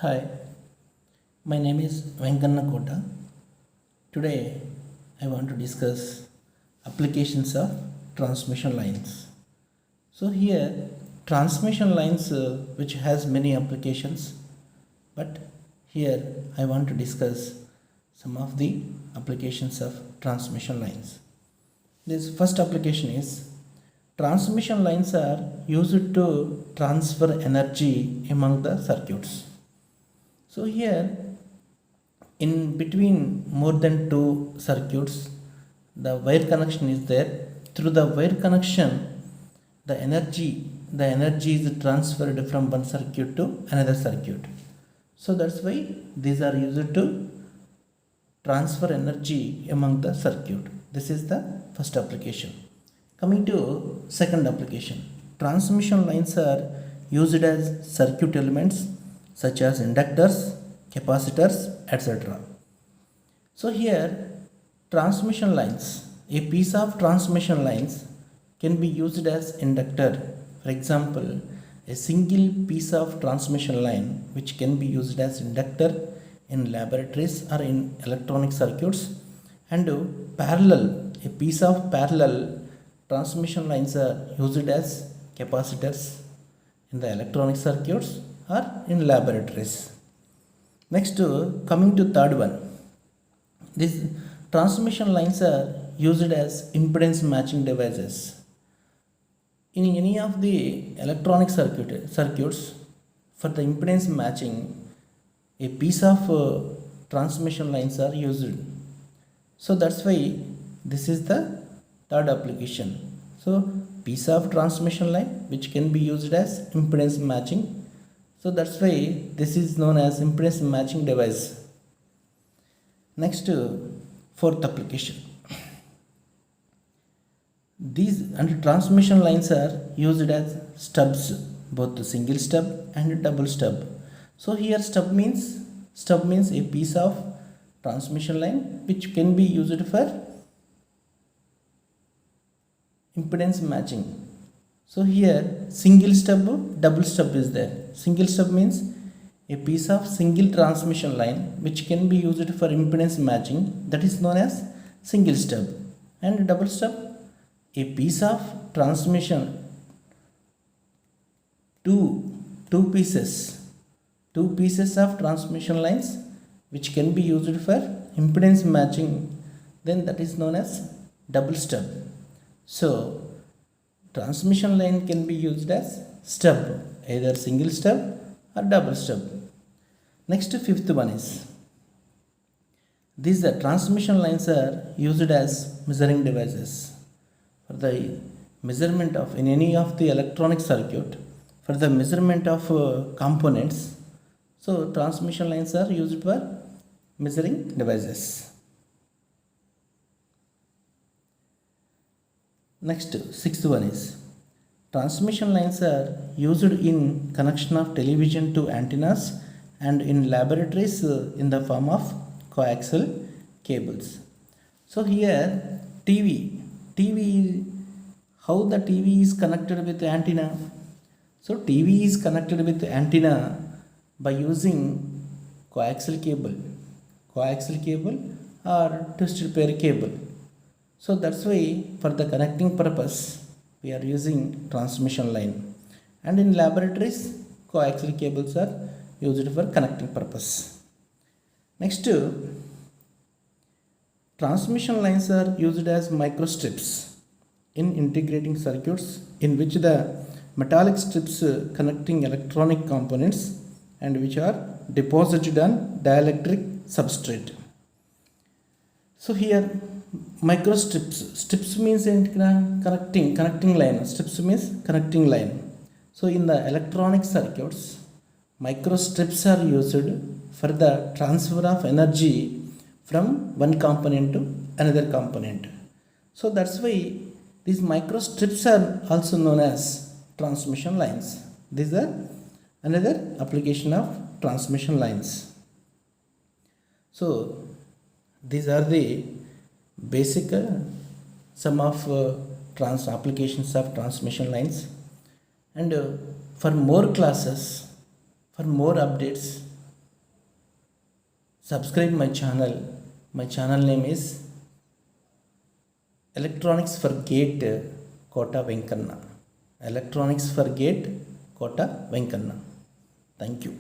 Hi, my name is Venkanna Kota. Today I want to discuss applications of transmission lines. So here transmission lines which has many applications, but here I want to discuss some of the applications of transmission lines. This first application is transmission lines are used to transfer energy among the circuits. So here in between more than two circuits, the wire connection is there. Through the wire connection, the energy is transferred from one circuit to another circuit. So that's why these are used to transfer energy among the circuit. This is the first application. Coming to second application, transmission lines are used as circuit elements such as inductors, capacitors, etc. So here transmission lines, a piece of transmission lines can be used as inductor. For example, a single piece of transmission line which can be used as inductor in laboratories or in electronic circuits, and a piece of parallel transmission lines are used as capacitors in the electronic circuits or in laboratories. Next, coming to third one, these transmission lines are used as impedance matching devices. In any of the electronic circuits, for the impedance matching, a piece of transmission lines are used. So that's why this is the third application. So piece of transmission line which can be used as impedance matching. So that's why this is known as impedance matching device. Next, fourth application. These transmission lines are used as stubs, both the single stub and double stub. So here stub means a piece of transmission line which can be used for impedance matching. So here single stub, double stub is there. Single stub means a piece of single transmission line which can be used for impedance matching, that is known as single stub. And double stub, a piece of transmission, two pieces of transmission lines which can be used for impedance matching, then that is known as double stub. So transmission line can be used as stub, either single stub or double stub. Next, fifth one is these transmission lines are used as measuring devices for the measurement of in any of the electronic circuit, for the measurement of components. So transmission lines are used for measuring devices. Next, sixth one is transmission lines are used in connection of television to antennas and in laboratories in the form of coaxial cables. So here TV, how the TV is connected with the antenna? So TV is connected with the antenna by using coaxial cable or twisted pair cable. So that's why for the connecting purpose we are using transmission line, and in laboratories coaxial cables are used for connecting purpose. Next, transmission lines are used as microstrips in integrating circuits in which the metallic strips connecting electronic components and which are deposited on dielectric substrate. So here strips means connecting line. Strips means connecting line. So in the electronic circuits, microstrips are used for the transfer of energy from one component to another component. So that's why these microstrips are also known as transmission lines. These are another application of transmission lines. So these are the basic some of applications of transmission lines, and for more classes, for more updates, subscribe my channel. My channel name is Electronics for Gate Kota Venkanna. Electronics for Gate Kota Venkanna. Thank you.